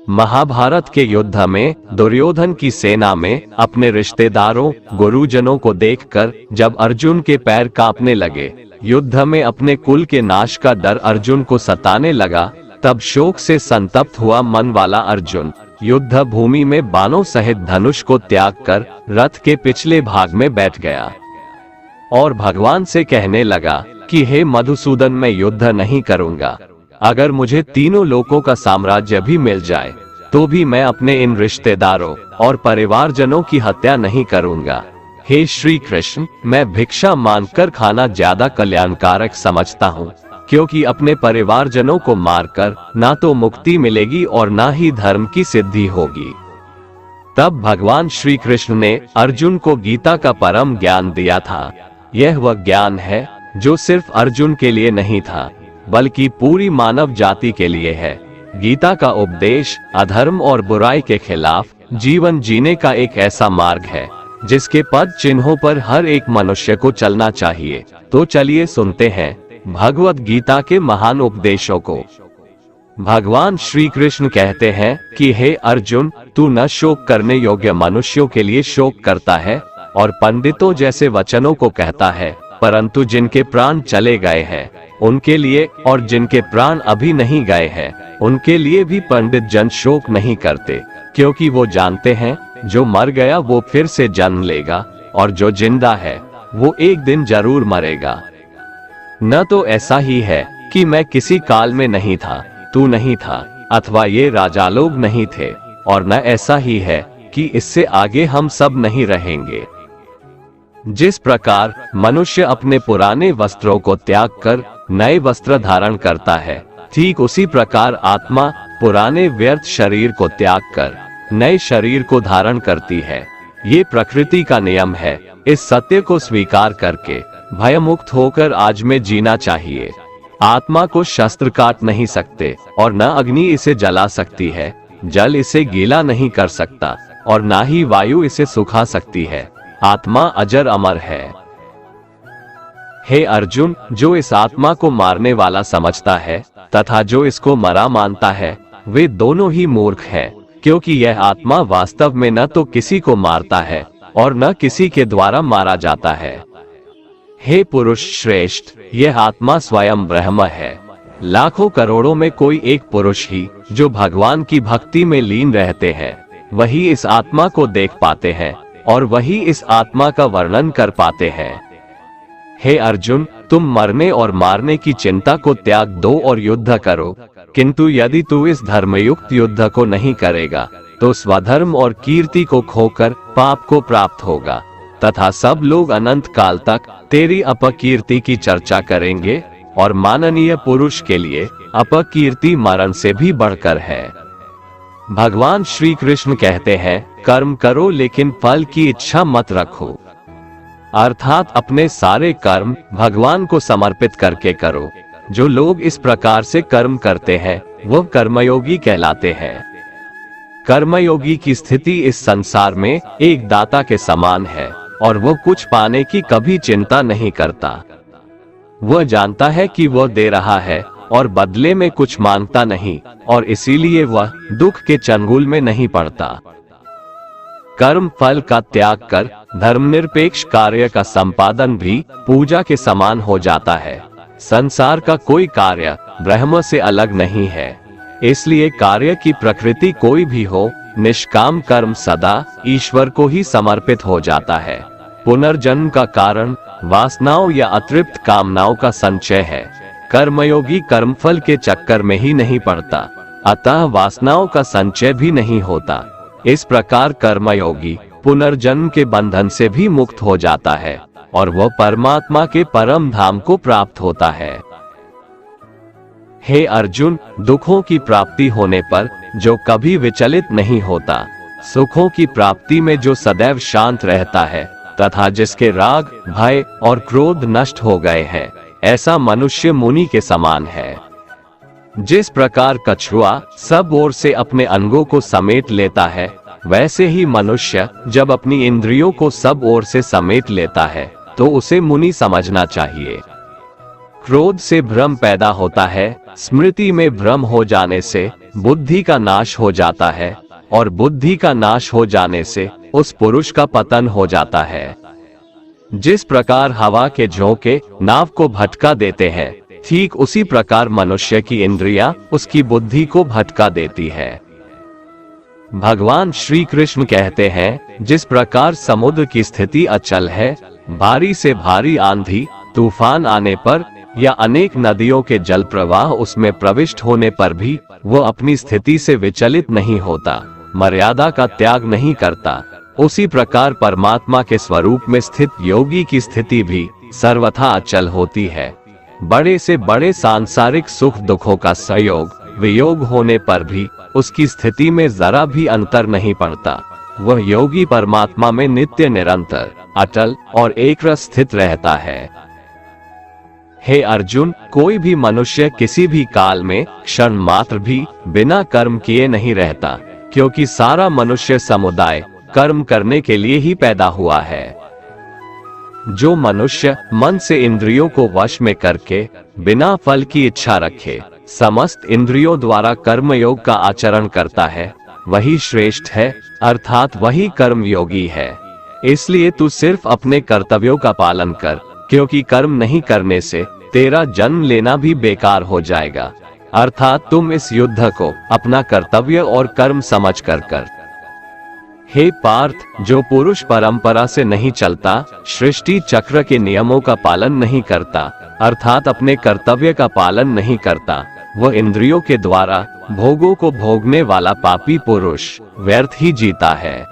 महाभारत के युद्ध में दुर्योधन की सेना में अपने रिश्तेदारों गुरुजनों को देखकर जब अर्जुन के पैर कांपने लगे, युद्ध में अपने कुल के नाश का डर अर्जुन को सताने लगा, तब शोक से संतप्त हुआ मन वाला अर्जुन युद्ध भूमि में बाणों सहित धनुष को त्याग कर रथ के पिछले भाग में बैठ गया और भगवान से कहने लगा कि हे मधुसूदन, मैं युद्ध नहीं करूंगा। अगर मुझे तीनों लोकों का साम्राज्य भी मिल जाए तो भी मैं अपने इन रिश्तेदारों और परिवारजनों की हत्या नहीं करूंगा। हे श्री कृष्ण, मैं भिक्षा मांगकर खाना ज्यादा कल्याणकारक समझता हूँ, क्योंकि अपने परिवारजनों को मारकर ना तो मुक्ति मिलेगी और ना ही धर्म की सिद्धि होगी। तब भगवान श्री कृष्ण ने अर्जुन को गीता का परम ज्ञान दिया था। यह वह ज्ञान है जो सिर्फ अर्जुन के लिए नहीं था, बल्कि पूरी मानव जाति के लिए है। गीता का उपदेश अधर्म और बुराई के खिलाफ जीवन जीने का एक ऐसा मार्ग है जिसके पद चिन्हों पर हर एक मनुष्य को चलना चाहिए। तो चलिए सुनते हैं भगवत गीता के महान उपदेशों को। भगवान श्री कृष्ण कहते हैं कि हे अर्जुन, तू न शोक करने योग्य मनुष्यों के लिए शोक करता है और पंडितों जैसे वचनों को कहता है, परंतु जिनके प्राण चले गए हैं उनके लिए और जिनके प्राण अभी नहीं गए हैं उनके लिए भी पंडित जन शोक नहीं करते, क्योंकि वो जानते हैं जो मर गया वो फिर से जन्म लेगा और जो जिंदा है वो एक दिन जरूर मरेगा। न तो ऐसा ही है कि मैं किसी काल में नहीं था, तू नहीं था, अथवा ये राजा लोग नहीं थे, और न ऐसा ही है कि इससे आगे हम सब नहीं रहेंगे। जिस प्रकार मनुष्य अपने पुराने वस्त्रों को त्याग कर नए वस्त्र धारण करता है, ठीक उसी प्रकार आत्मा पुराने व्यर्थ शरीर को त्याग कर नए शरीर को धारण करती है। ये प्रकृति का नियम है। इस सत्य को स्वीकार करके भयमुक्त होकर आज में जीना चाहिए। आत्मा को शस्त्र काट नहीं सकते और न अग्नि इसे जला सकती है, जल इसे गीला नहीं कर सकता और ना ही वायु इसे सुखा सकती है। आत्मा अजर अमर है। हे अर्जुन, जो इस आत्मा को मारने वाला समझता है तथा जो इसको मरा मानता है, वे दोनों ही मूर्ख हैं, क्योंकि यह आत्मा वास्तव में न तो किसी को मारता है और न किसी के द्वारा मारा जाता है। हे पुरुष श्रेष्ठ, यह आत्मा स्वयं ब्रह्म है। लाखों करोड़ों में कोई एक पुरुष ही जो भगवान की भक्ति में लीन रहते हैं, वही इस आत्मा को देख पाते हैं और वही इस आत्मा का वर्णन कर पाते हैं। हे अर्जुन, तुम मरने और मारने की चिंता को त्याग दो और युद्ध करो, किंतु यदि तू इस धर्मयुक्त युद्ध को नहीं करेगा तो स्वधर्म और कीर्ति को खोकर पाप को प्राप्त होगा तथा सब लोग अनंत काल तक तेरी अपकीर्ति की चर्चा करेंगे, और माननीय पुरुष के लिए अपकीर्ति मरण से भी बढ़कर है। भगवान श्री कृष्ण कहते हैं, कर्म करो लेकिन फल की इच्छा मत रखो, अर्थात अपने सारे कर्म भगवान को समर्पित करके करो। जो लोग इस प्रकार से कर्म करते हैं वह कर्मयोगी कहलाते हैं। कर्मयोगी की स्थिति इस संसार में एक दाता के समान है और वह कुछ पाने की कभी चिंता नहीं करता। वह जानता है कि वह दे रहा है और बदले में कुछ मांगता नहीं, और इसीलिए वह दुख के चंगुल में नहीं पड़ता। कर्म फल का त्याग कर धर्मनिरपेक्ष कार्य का संपादन भी पूजा के समान हो जाता है। संसार का कोई कार्य ब्रह्म से अलग नहीं है, इसलिए कार्य की प्रकृति कोई भी हो, निष्काम कर्म सदा ईश्वर को ही समर्पित हो जाता है। पुनर्जन्म का कारण वासनाओं या अतृप्त कामनाओं का संचय है। कर्मयोगी कर्मफल के चक्कर में ही नहीं पड़ता, अतः वासनाओं का संचय भी नहीं होता। इस प्रकार कर्मयोगी पुनर्जन्म के बंधन से भी मुक्त हो जाता है और वह परमात्मा के परम धाम को प्राप्त होता है। हे अर्जुन, दुखों की प्राप्ति होने पर जो कभी विचलित नहीं होता, सुखों की प्राप्ति में जो सदैव शांत रहता है तथा जिसके राग, भय और क्रोध नष्ट हो गए हैं, ऐसा मनुष्य मुनि के समान है। जिस प्रकार कछुआ सब ओर से अपने अंगों को समेट लेता है, वैसे ही मनुष्य जब अपनी इंद्रियों को सब ओर से समेट लेता है तो उसे मुनि समझना चाहिए। क्रोध से भ्रम पैदा होता है, स्मृति में भ्रम हो जाने से बुद्धि का नाश हो जाता है, और बुद्धि का नाश हो जाने से उस पुरुष का पतन हो जाता है। जिस प्रकार हवा के झोंके नाव को भटका देते हैं, ठीक उसी प्रकार मनुष्य की इंद्रियां उसकी बुद्धि को भटका देती है। भगवान श्री कृष्ण कहते हैं, जिस प्रकार समुद्र की स्थिति अचल है, भारी से भारी आंधी तूफान आने पर या अनेक नदियों के जल प्रवाह उसमें प्रविष्ट होने पर भी वो अपनी स्थिति से विचलित नहीं होता, मर्यादा का त्याग नहीं करता, उसी प्रकार परमात्मा के स्वरूप में स्थित योगी की स्थिति भी सर्वथा अचल होती है। बड़े से बड़े सांसारिक सुख दुखों का संयोग वियोग होने पर भी उसकी स्थिति में जरा भी अंतर नहीं पड़ता। वह योगी परमात्मा में नित्य निरंतर अटल और एक रस स्थित रहता है। हे अर्जुन, कोई भी मनुष्य किसी भी काल में क्षण मात्र भी बिना कर्म किए नहीं रहता, क्योंकि सारा मनुष्य समुदाय कर्म करने के लिए ही पैदा हुआ है। जो मनुष्य मन से इंद्रियों को वश में करके बिना फल की इच्छा रखे समस्त इंद्रियों द्वारा कर्म योग का आचरण करता है, वही श्रेष्ठ है, अर्थात वही कर्म योगी है। इसलिए तू सिर्फ अपने कर्तव्यों का पालन कर, क्योंकि कर्म नहीं करने से तेरा जन्म लेना भी बेकार हो जाएगा। अर्थात तुम इस युद्ध को अपना कर्तव्य और कर्म समझ कर। हे पार्थ, जो पुरुष परंपरा से नहीं चलता, सृष्टि चक्र के नियमों का पालन नहीं करता, अर्थात अपने कर्तव्य का पालन नहीं करता, वह इंद्रियों के द्वारा भोगों को भोगने वाला पापी पुरुष व्यर्थ ही जीता है।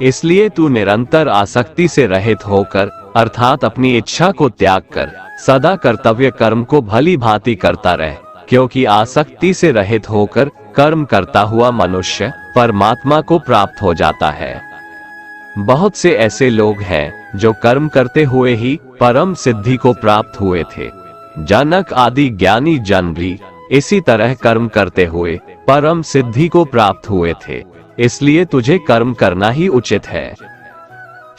इसलिए तू निरंतर आसक्ति से रहित होकर, अर्थात अपनी इच्छा को त्याग कर सदा कर्तव्य कर्म को भली भांति करता रह, क्योंकि आसक्ति से रहित होकर कर्म करता हुआ मनुष्य परमात्मा को प्राप्त हो जाता है। बहुत से ऐसे लोग हैं जो कर्म करते हुए ही परम सिद्धि को प्राप्त हुए थे। जनक आदि ज्ञानी जन भी इसी तरह कर्म करते हुए परम सिद्धि को प्राप्त हुए थे। इसलिए तुझे कर्म करना ही उचित है।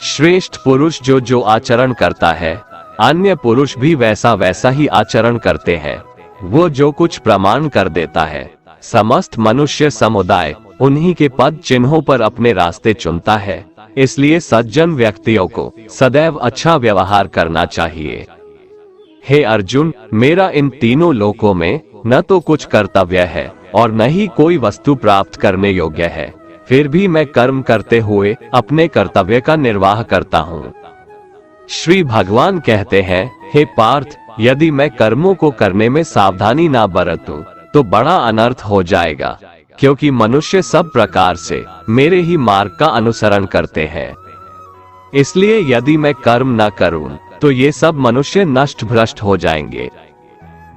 श्रेष्ठ पुरुष जो आचरण करता है, अन्य पुरुष भी वैसा वैसा ही आचरण करते हैं। वो जो कुछ प्रमाण कर देता है, समस्त मनुष्य समुदाय उन्हीं के पद चिन्हों पर अपने रास्ते चुनता है। इसलिए सज्जन व्यक्तियों को सदैव अच्छा व्यवहार करना चाहिए। हे अर्जुन, मेरा इन तीनों लोकों में न तो कुछ कर्तव्य है और न ही कोई वस्तु प्राप्त करने योग्य है, फिर भी मैं कर्म करते हुए अपने कर्तव्य का निर्वाह करता हूँ। श्री भगवान कहते हैं, हे पार्थ, यदि मैं कर्मों को करने में सावधानी ना बरतूं तो बड़ा अनर्थ हो जाएगा, क्योंकि मनुष्य सब प्रकार से मेरे ही मार्ग का अनुसरण करते हैं। इसलिए यदि मैं कर्म न करूं तो ये सब मनुष्य नष्ट भ्रष्ट हो जाएंगे।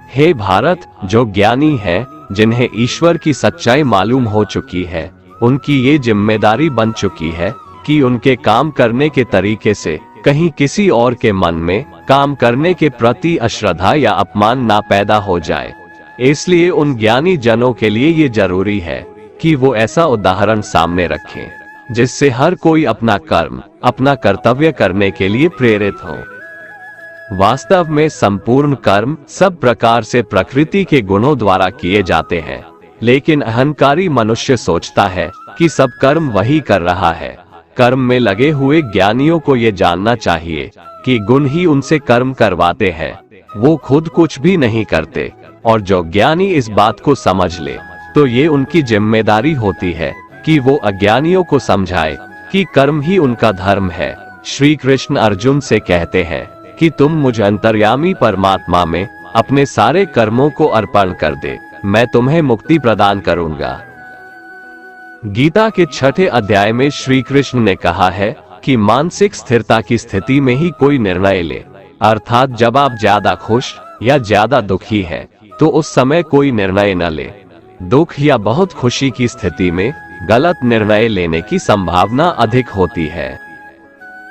हे भारत, जो ज्ञानी हैं, जिन्हें ईश्वर की सच्चाई मालूम हो चुकी है, उनकी ये जिम्मेदारी बन चुकी है कि उनके काम करने के तरीके से कहीं किसी और के मन में काम करने के प्रति अश्रद्धा या अपमान ना पैदा हो जाए। इसलिए उन ज्ञानी जनों के लिए ये जरूरी है कि वो ऐसा उदाहरण सामने रखें जिससे हर कोई अपना कर्म, अपना कर्तव्य करने के लिए प्रेरित हो। वास्तव में संपूर्ण कर्म सब प्रकार से प्रकृति के गुणों द्वारा किए जाते हैं, लेकिन अहंकारी मनुष्य सोचता है कि सब कर्म वही कर रहा है। कर्म में लगे हुए ज्ञानियों को ये जानना चाहिए कि गुण ही उनसे कर्म करवाते हैं, वो खुद कुछ भी नहीं करते। और जो ज्ञानी इस बात को समझ ले तो ये उनकी जिम्मेदारी होती है कि वो अज्ञानियों को समझाए कि कर्म ही उनका धर्म है। श्री कृष्ण अर्जुन से कहते हैं कि तुम मुझ अंतर्यामी परमात्मा में अपने सारे कर्मों को अर्पण कर दे, मैं तुम्हें मुक्ति प्रदान करूंगा। गीता के 6ठे अध्याय में श्री कृष्ण ने कहा है कि मानसिक स्थिरता की स्थिति में ही कोई निर्णय ले, अर्थात जब आप ज्यादा खुश या ज्यादा दुखी हैं, तो उस समय कोई निर्णय न ले। दुख या बहुत खुशी की स्थिति में गलत निर्णय लेने की संभावना अधिक होती है।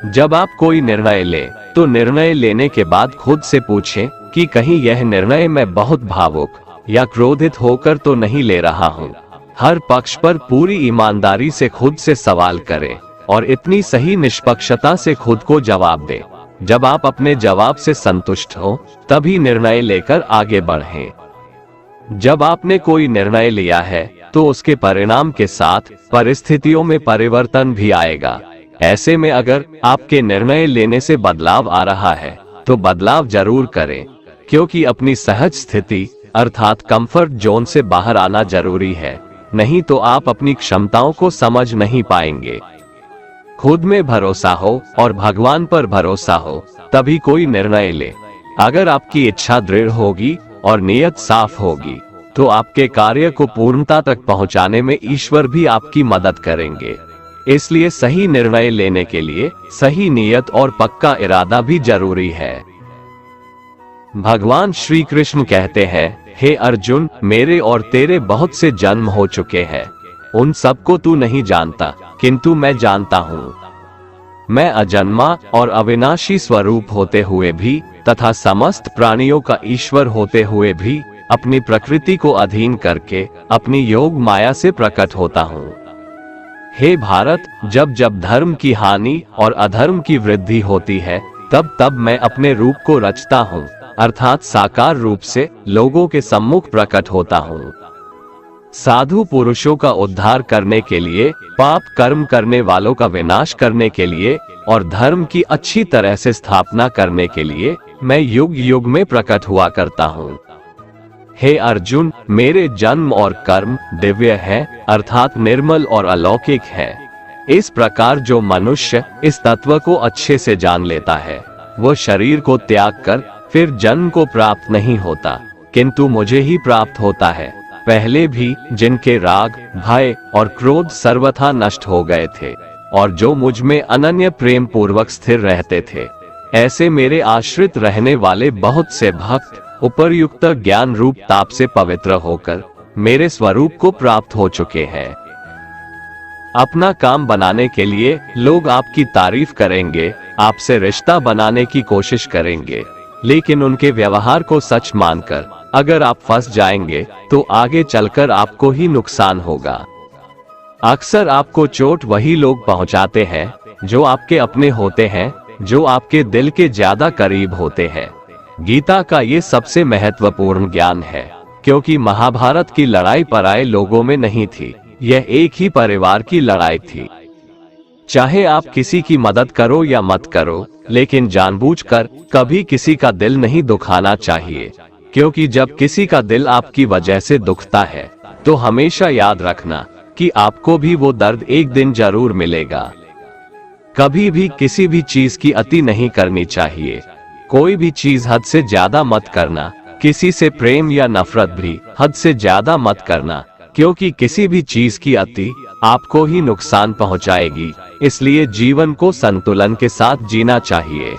जब आप कोई निर्णय ले तो निर्णय लेने के बाद खुद से पूछें कि कहीं यह निर्णय मैं बहुत भावुक या क्रोधित होकर तो नहीं ले रहा हूँ। हर पक्ष पर पूरी ईमानदारी से खुद से सवाल करें और इतनी सही निष्पक्षता से खुद को जवाब दें जब आप अपने जवाब से संतुष्ट हो तभी निर्णय लेकर आगे बढ़ें। जब आपने कोई निर्णय लिया है तो उसके परिणाम के साथ परिस्थितियों में परिवर्तन भी आएगा। ऐसे में अगर आपके निर्णय लेने से बदलाव आ रहा है तो बदलाव जरूर करें, क्योंकि अपनी सहज स्थिति अर्थात कंफर्ट जोन से बाहर आना जरूरी है, नहीं तो आप अपनी क्षमताओं को समझ नहीं पाएंगे। खुद में भरोसा हो और भगवान पर भरोसा हो तभी कोई निर्णय ले। अगर आपकी इच्छा दृढ़ होगी और नियत साफ होगी तो आपके कार्य को पूर्णता तक पहुंचाने में ईश्वर भी आपकी मदद करेंगे। इसलिए सही निर्णय लेने के लिए सही नियत और पक्का इरादा भी जरूरी है। भगवान श्री कृष्ण कहते हैं, हे अर्जुन, मेरे और तेरे बहुत से जन्म हो चुके हैं, उन सबको तू नहीं जानता, किंतु मैं जानता हूँ। मैं अजन्मा और अविनाशी स्वरूप होते हुए भी तथा समस्त प्राणियों का ईश्वर होते हुए भी अपनी प्रकृति को अधीन करके अपनी योग माया से प्रकट होता हूँ। हे भारत, जब जब धर्म की हानि और अधर्म की वृद्धि होती है तब तब मैं अपने रूप को रचता हूँ, अर्थात साकार रूप से लोगों के सम्मुख प्रकट होता हूँ। साधु पुरुषों का उद्धार करने के लिए, पाप कर्म करने वालों का विनाश करने के लिए और धर्म की अच्छी तरह से स्थापना करने के लिए मैं युग युग में प्रकट हुआ करता हूँ। हे अर्जुन, मेरे जन्म और कर्म दिव्य है, अर्थात निर्मल और अलौकिक है। इस प्रकार जो मनुष्य इस तत्व को अच्छे से जान लेता है वो शरीर को त्याग कर फिर जन्म को प्राप्त नहीं होता, किंतु मुझे ही प्राप्त होता है। पहले भी जिनके राग, भय और क्रोध सर्वथा नष्ट हो गए थे और जो मुझ में अनन्य प्रेम पूर्वक स्थिर रहते थे, ऐसे मेरे आश्रित रहने वाले बहुत से भक्त उपर्युक्त ज्ञान रूप ताप से पवित्र होकर मेरे स्वरूप को प्राप्त हो चुके हैं। अपना काम बनाने के लिए लोग आपकी तारीफ करेंगे, आपसे रिश्ता बनाने की कोशिश करेंगे, लेकिन उनके व्यवहार को सच मानकर अगर आप फंस जाएंगे तो आगे चलकर आपको ही नुकसान होगा। अक्सर आपको चोट वही लोग पहुंचाते हैं जो आपके अपने होते हैं, जो आपके दिल के ज्यादा करीब होते हैं। गीता का ये सबसे महत्वपूर्ण ज्ञान है, क्योंकि महाभारत की लड़ाई पराये लोगों में नहीं थी, यह एक ही परिवार की लड़ाई थी। चाहे आप किसी की मदद करो या मत करो, लेकिन जानबूझकर कभी किसी का दिल नहीं दुखाना चाहिए, क्योंकि जब किसी का दिल आपकी वजह से दुखता है तो हमेशा याद रखना कि आपको भी वो दर्द एक दिन जरूर मिलेगा। कभी भी किसी भी चीज की अति नहीं करनी चाहिए। कोई भी चीज हद से ज्यादा मत करना, किसी से प्रेम या नफरत भी हद से ज्यादा मत करना, क्योंकि किसी भी चीज की अति आपको ही नुकसान पहुंचाएगी। इसलिए जीवन को संतुलन के साथ जीना चाहिए।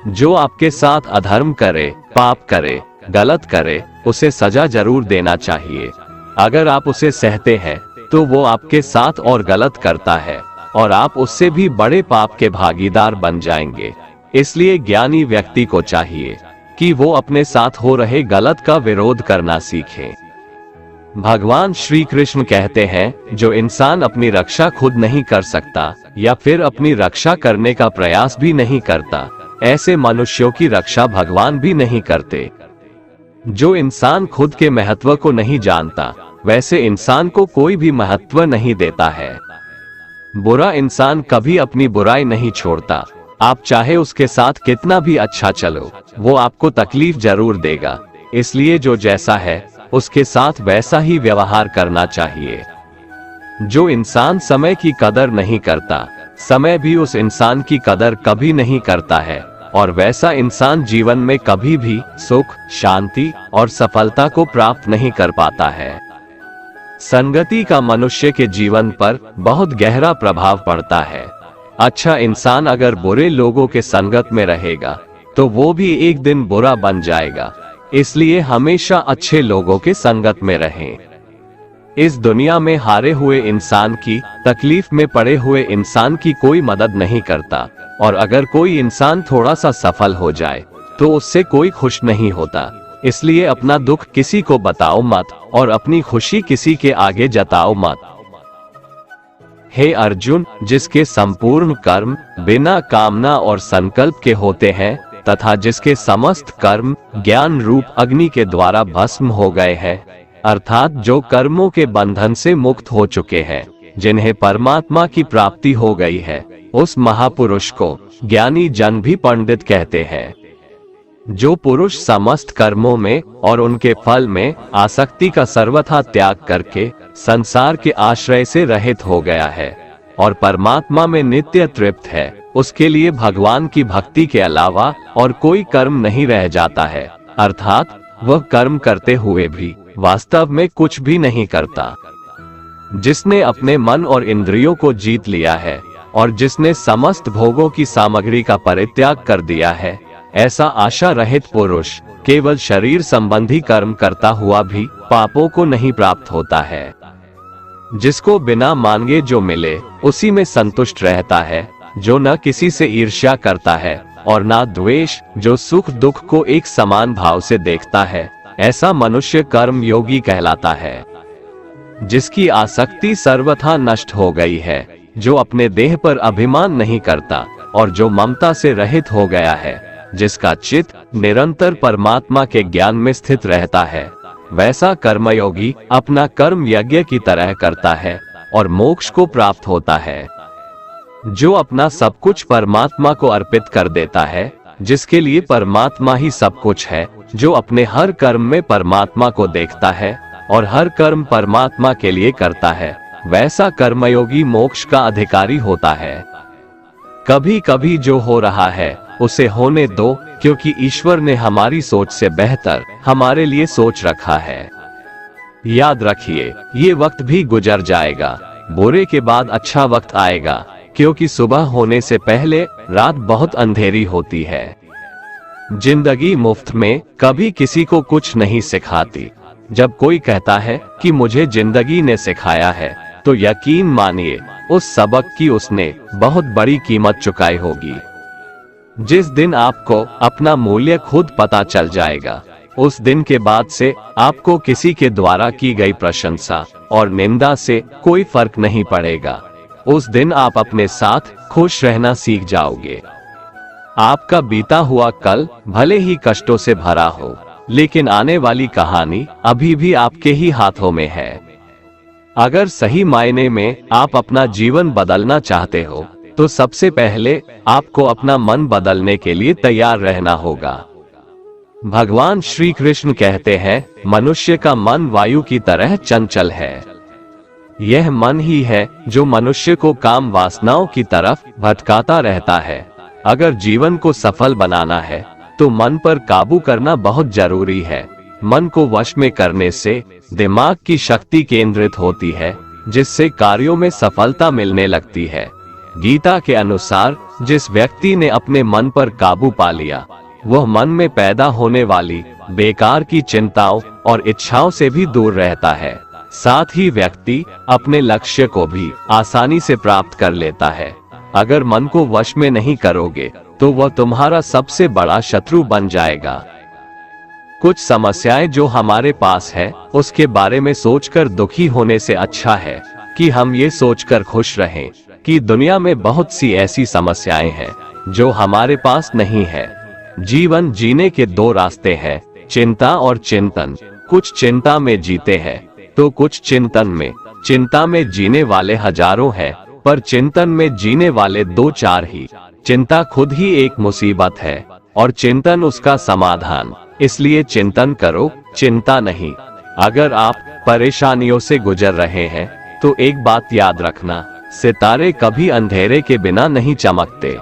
जो आपके साथ अधर्म करे, पाप करे, गलत करे, उसे सजा जरूर देना चाहिए। अगर आप उसे सहते हैं तो वो आपके साथ और गलत करता है और आप उससे भी बड़े पाप के भागीदार बन जाएंगे। इसलिए ज्ञानी व्यक्ति को चाहिए कि वो अपने साथ हो रहे गलत का विरोध करना सीखे। भगवान श्री कृष्ण कहते हैं, जो इंसान अपनी रक्षा खुद नहीं कर सकता या फिर अपनी रक्षा करने का प्रयास भी नहीं करता, ऐसे मनुष्यों की रक्षा भगवान भी नहीं करते। जो इंसान खुद के महत्व को नहीं जानता, वैसे इंसान को कोई भी महत्व नहीं देता है। बुरा इंसान कभी अपनी बुराई नहीं छोड़ता। आप चाहे उसके साथ कितना भी अच्छा चलो, वो आपको तकलीफ जरूर देगा। इसलिए जो जैसा है उसके साथ वैसा ही व्यवहार करना चाहिए। जो इंसान समय की कदर नहीं करता, समय भी उस इंसान की कदर कभी नहीं करता है, और वैसा इंसान जीवन में कभी भी सुख, शांति और सफलता को प्राप्त नहीं कर पाता है। संगति का मनुष्य के जीवन पर बहुत गहरा प्रभाव पड़ता है। अच्छा इंसान अगर बुरे लोगों के संगत में रहेगा तो वो भी एक दिन बुरा बन जाएगा। इसलिए हमेशा अच्छे लोगों के संगत में रहें। इस दुनिया में हारे हुए इंसान की, तकलीफ में पड़े हुए इंसान की कोई मदद नहीं करता, और अगर कोई इंसान थोड़ा सा सफल हो जाए तो उससे कोई खुश नहीं होता। इसलिए अपना दुख किसी को बताओ मत और अपनी खुशी किसी के आगे जताओ मत। हे अर्जुन, जिसके संपूर्ण कर्म बिना कामना और संकल्प के होते हैं तथा जिसके समस्त कर्म ज्ञान रूप अग्नि के द्वारा भस्म हो गए हैं, अर्थात जो कर्मों के बंधन से मुक्त हो चुके हैं, जिन्हें परमात्मा की प्राप्ति हो गई है, उस महापुरुष को ज्ञानी जन भी पंडित कहते हैं। जो पुरुष समस्त कर्मों में और उनके फल में आसक्ति का सर्वथा त्याग करके संसार के आश्रय से रहित हो गया है और परमात्मा में नित्य तृप्त है, उसके लिए भगवान की भक्ति के अलावा और कोई कर्म नहीं रह जाता है, अर्थात वह कर्म करते हुए भी वास्तव में कुछ भी नहीं करता। जिसने अपने मन और इंद्रियों को जीत लिया है और जिसने समस्त भोगों की सामग्री का परित्याग कर दिया है, ऐसा आशा रहित पुरुष केवल शरीर संबंधी कर्म करता हुआ भी पापों को नहीं प्राप्त होता है। जिसको बिना मांगे जो मिले उसी में संतुष्ट रहता है, जो न किसी से ईर्ष्या करता है और न द्वेष, जो सुख दुख को एक समान भाव से देखता है, ऐसा मनुष्य कर्म योगी कहलाता है। जिसकी आसक्ति सर्वथा नष्ट हो गई है, जो अपने देह पर अभिमान नहीं करता और जो ममता से रहित हो गया है, जिसका चित्त निरंतर परमात्मा के ज्ञान में स्थित रहता है, वैसा कर्मयोगी अपना कर्म यज्ञ की तरह करता है और मोक्ष को प्राप्त होता है। जो अपना सब कुछ परमात्मा को अर्पित कर देता है, जिसके लिए परमात्मा ही सब कुछ है, जो अपने हर कर्म में परमात्मा को देखता है और हर कर्म परमात्मा के लिए करता है, वैसा कर्मयोगी मोक्ष का अधिकारी होता है। कभी कभी जो हो रहा है उसे होने दो, क्योंकि ईश्वर ने हमारी सोच से बेहतर हमारे लिए सोच रखा है। याद रखिए, ये वक्त भी गुजर जाएगा, बुरे के बाद अच्छा वक्त आएगा, क्योंकि सुबह होने से पहले रात बहुत अंधेरी होती है। जिंदगी मुफ्त में कभी किसी को कुछ नहीं सिखाती। जब कोई कहता है कि मुझे जिंदगी ने सिखाया है, तो यकीन मानिए उस सबक की उसने बहुत बड़ी कीमत चुकाई होगी। जिस दिन आपको अपना मूल्य खुद पता चल जाएगा, उस दिन के बाद से आपको किसी के द्वारा की गई प्रशंसा और निंदा से कोई फर्क नहीं पड़ेगा। उस दिन आप अपने साथ खुश रहना सीख जाओगे। आपका बीता हुआ कल भले ही कष्टों से भरा हो, लेकिन आने वाली कहानी अभी भी आपके ही हाथों में है। अगर सही मायने में आप अपना जीवन बदलना चाहते हो, तो सबसे पहले आपको अपना मन बदलने के लिए तैयार रहना होगा। भगवान श्री कृष्ण कहते हैं, मनुष्य का मन वायु की तरह चंचल है। यह मन ही है जो मनुष्य को काम वासनाओं की तरफ भटकाता रहता है। अगर जीवन को सफल बनाना है तो मन पर काबू करना बहुत जरूरी है। मन को वश में करने से दिमाग की शक्ति केंद्रित होती है, जिससे कार्यों में सफलता मिलने लगती है। गीता के अनुसार जिस व्यक्ति ने अपने मन पर काबू पा लिया, वह मन में पैदा होने वाली बेकार की चिंताओं और इच्छाओं से भी दूर रहता है। साथ ही व्यक्ति अपने लक्ष्य को भी आसानी से प्राप्त कर लेता है। अगर मन को वश में नहीं करोगे तो वह तुम्हारा सबसे बड़ा शत्रु बन जाएगा। कुछ समस्याएं जो हमारे पास है, उसके बारे में सोचकर दुखी होने से अच्छा है कि हम ये सोचकर खुश रहें कि दुनिया में बहुत सी ऐसी समस्याएं हैं जो हमारे पास नहीं है। जीवन जीने के दो रास्ते हैं, चिंता और चिंतन। कुछ चिंता में जीते हैं तो कुछ चिंतन में। चिंता में जीने वाले हजारों हैं, पर चिंतन में जीने वाले दो चार ही। चिंता खुद ही एक मुसीबत है और चिंतन उसका समाधान। इसलिए चिंतन करो, चिंता नहीं। अगर आप परेशानियों से गुजर रहे हैं तो एक बात याद रखना, सितारे कभी अंधेरे के बिना नहीं चमकते।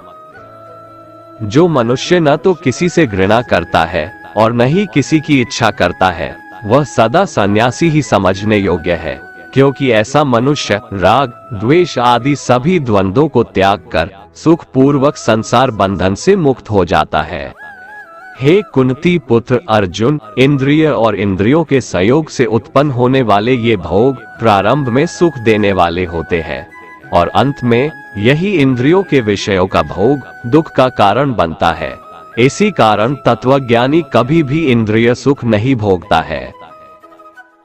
जो मनुष्य न तो किसी से घृणा करता है और न ही किसी की इच्छा करता है, वह सदा सन्यासी ही समझने योग्य है, क्योंकि ऐसा मनुष्य राग, द्वेष आदि सभी द्वंद्वों को त्याग कर सुख पूर्वक संसार बंधन से मुक्त हो जाता है। हे कुंती पुत्र अर्जुन, इंद्रिय और इंद्रियों के संयोग से उत्पन्न होने वाले ये भोग प्रारंभ में सुख देने वाले होते हैं और अंत में यही इंद्रियों के विषयों का भोग दुख का कारण बनता है। इसी कारण तत्वज्ञानी कभी भी इंद्रिय सुख नहीं भोगता है।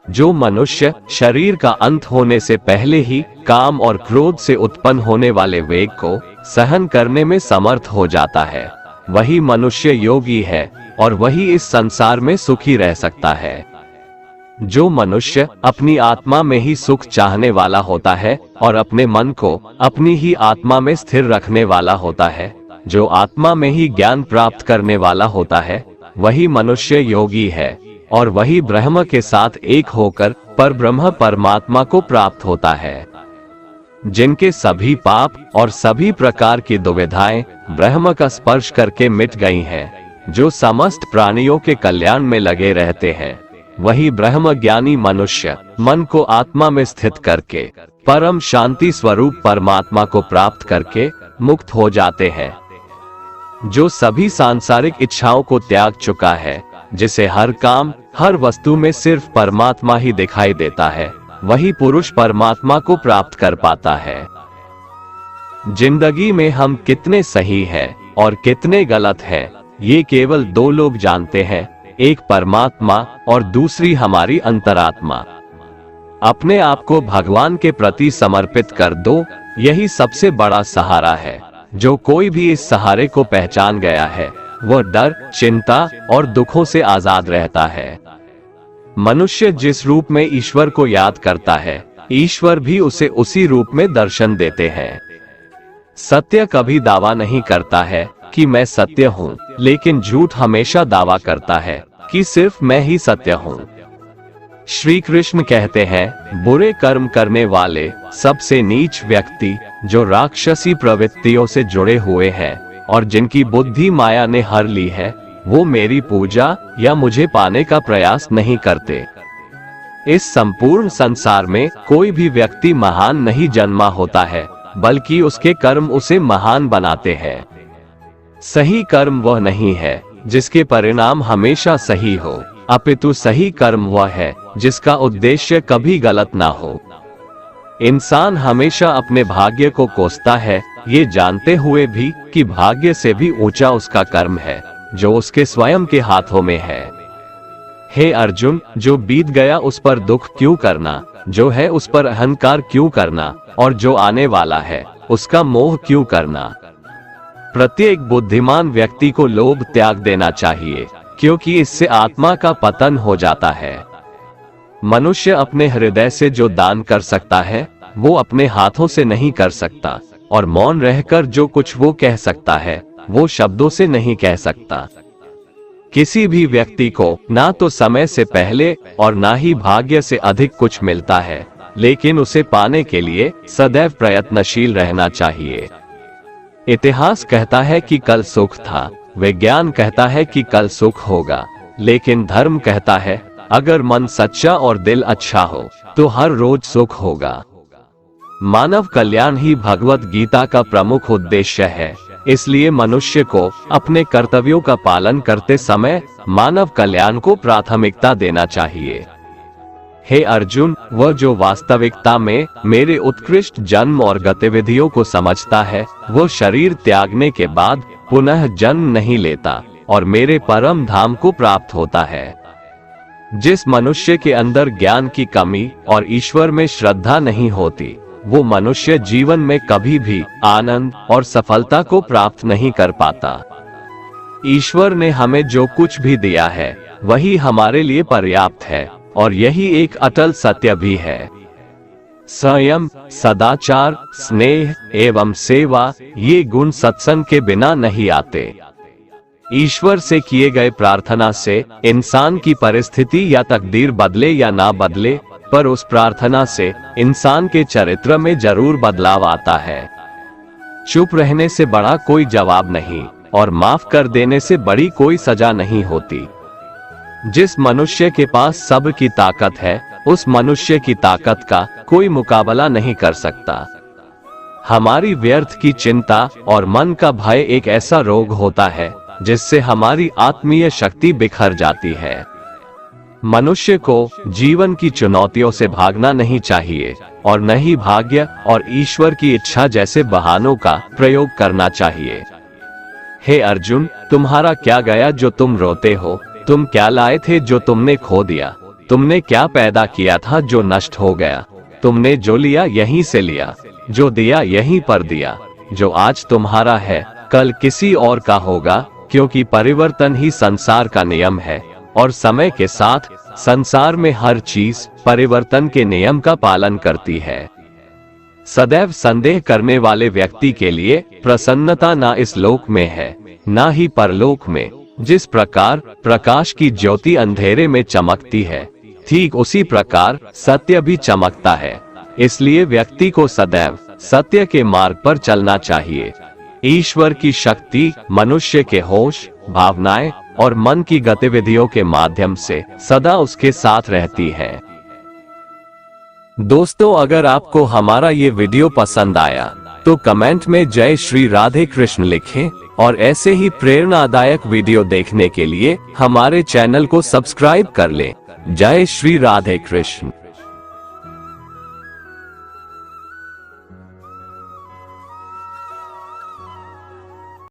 जो मनुष्य शरीर का अंत होने से पहले ही काम और क्रोध से उत्पन्न होने वाले वेग को सहन करने में समर्थ हो जाता है, वही मनुष्य योगी है और वही इस संसार में सुखी रह सकता है। जो मनुष्य अपनी आत्मा में ही सुख चाहने वाला होता है और अपने मन को अपनी ही आत्मा में स्थिर रखने वाला होता है, जो आत्मा में ही ज्ञान प्राप्त करने वाला होता है, वही मनुष्य योगी है और वही ब्रह्म के साथ एक होकर परब्रह्म परमात्मा को प्राप्त होता है। जिनके सभी पाप और सभी प्रकार की दुविधाएं ब्रह्म का स्पर्श करके मिट गई हैं, जो समस्त प्राणियों के कल्याण में लगे रहते हैं, वही ब्रह्म ज्ञानी मनुष्य मन को आत्मा में स्थित करके परम शांति स्वरूप परमात्मा को प्राप्त करके मुक्त हो जाते हैं। जो सभी सांसारिक इच्छाओं को त्याग चुका है, जिसे हर काम हर वस्तु में सिर्फ परमात्मा ही दिखाई देता है, वही पुरुष परमात्मा को प्राप्त कर पाता है। जिंदगी में हम कितने सही हैं और कितने गलत हैं, ये केवल दो लोग जानते हैं, एक परमात्मा और दूसरी हमारी अंतरात्मा। अपने आप को भगवान के प्रति समर्पित कर दो, यही सबसे बड़ा सहारा है। जो कोई भी इस सहारे को पहचान गया है, वह डर, चिंता और दुखों से आजाद रहता है। मनुष्य जिस रूप में ईश्वर को याद करता है, ईश्वर भी उसे उसी रूप में दर्शन देते हैं। सत्य कभी दावा नहीं करता है कि मैं सत्य हूँ, लेकिन झूठ हमेशा दावा करता है कि सिर्फ मैं ही सत्य हूँ। श्री कृष्ण कहते हैं, बुरे कर्म करने वाले सबसे नीच व्यक्ति जो राक्षसी प्रवृत्तियों से जुड़े हुए हैं और जिनकी बुद्धि माया ने हर ली है, वो मेरी पूजा या मुझे पाने का प्रयास नहीं करते। इस संपूर्ण संसार में कोई भी व्यक्ति महान नहीं जन्मा होता है, बल्कि उसके कर्म उसे महान बनाते हैं। सही कर्म वह नहीं है जिसके परिणाम हमेशा सही हो, अपितु सही कर्म वह है जिसका उद्देश्य कभी गलत ना हो। इंसान हमेशा अपने भाग्य को कोसता है, ये जानते हुए भी कि भाग्य से भी ऊंचा उसका कर्म है जो उसके स्वयं के हाथों में है। हे अर्जुन, जो बीत गया उस पर दुख क्यों करना, जो है उस पर अहंकार क्यों करना, और जो आने वाला है उसका मोह क्यों करना। प्रत्येक बुद्धिमान व्यक्ति को लोभ त्याग देना चाहिए, क्योंकि इससे आत्मा का पतन हो जाता है। मनुष्य अपने हृदय से जो दान कर सकता है, वो अपने हाथों से नहीं कर सकता, और मौन रहकर जो कुछ वो कह सकता है, वो शब्दों से नहीं कह सकता। किसी भी व्यक्ति को ना तो समय से पहले और ना ही भाग्य से अधिक कुछ मिलता है, लेकिन उसे पाने के लिए सदैव प्रयत्नशील रहना चाहिए। इतिहास कहता है कि कल सुख था, विज्ञान कहता है कि कल सुख होगा, लेकिन धर्म कहता है अगर मन सच्चा और दिल अच्छा हो तो हर रोज सुख होगा। मानव कल्याण ही भगवत गीता का प्रमुख उद्देश्य है, इसलिए मनुष्य को अपने कर्तव्यों का पालन करते समय मानव कल्याण को प्राथमिकता देना चाहिए। हे अर्जुन, वह जो वास्तविकता में मेरे उत्कृष्ट जन्म और गतिविधियों को समझता है, वह शरीर त्यागने के बाद पुनः जन्म नहीं लेता और मेरे परम धाम को प्राप्त होता है। जिस मनुष्य के अंदर ज्ञान की कमी और ईश्वर में श्रद्धा नहीं होती, वो मनुष्य जीवन में कभी भी आनंद और सफलता को प्राप्त नहीं कर पाता। ईश्वर ने हमें जो कुछ भी दिया है, वही हमारे लिए पर्याप्त है, और यही एक अटल सत्य भी है। संयम, सदाचार, स्नेह एवं सेवा, ये गुण सत्संग के बिना नहीं आते। ईश्वर से किए गए प्रार्थना से इंसान की परिस्थिति या तकदीर बदले या ना बदले, पर उस प्रार्थना से इंसान के चरित्र में जरूर बदलाव आता है। चुप रहने से बड़ा कोई जवाब नहीं, और माफ कर देने से बड़ी कोई सजा नहीं होती। जिस मनुष्य के पास सब्र की ताकत है, उस मनुष्य की ताकत का कोई मुकाबला नहीं कर सकता। हमारी व्यर्थ की चिंता और मन का भय एक ऐसा रोग होता है जिससे हमारी आत्मीय शक्ति बिखर जाती है। मनुष्य को जीवन की चुनौतियों से भागना नहीं चाहिए, और न ही भाग्य और ईश्वर की इच्छा जैसे बहानों का प्रयोग करना चाहिए। हे अर्जुन, तुम्हारा क्या गया जो तुम रोते हो? तुम क्या लाए थे जो तुमने खो दिया? तुमने क्या पैदा किया था जो नष्ट हो गया? तुमने जो लिया यहीं से लिया, जो दिया यहीं पर दिया। जो आज तुम्हारा है कल किसी और का होगा, क्योंकि परिवर्तन ही संसार का नियम है और समय के साथ संसार में हर चीज परिवर्तन के नियम का पालन करती है। सदैव संदेह करने वाले व्यक्ति के लिए प्रसन्नता ना इस लोक में है ना ही परलोक में। जिस प्रकार प्रकाश की ज्योति अंधेरे में चमकती है, ठीक उसी प्रकार सत्य भी चमकता है। इसलिए व्यक्ति को सदैव सत्य के मार्ग पर चलना चाहिए। ईश्वर की शक्ति मनुष्य के होश, भावनाएं और मन की गतिविधियों के माध्यम से सदा उसके साथ रहती है। दोस्तों, अगर आपको हमारा ये वीडियो पसंद आया तो कमेंट में जय श्री राधे कृष्ण लिखें और ऐसे ही प्रेरणादायक वीडियो देखने के लिए हमारे चैनल को सब्सक्राइब कर लें। जय श्री राधे कृष्ण।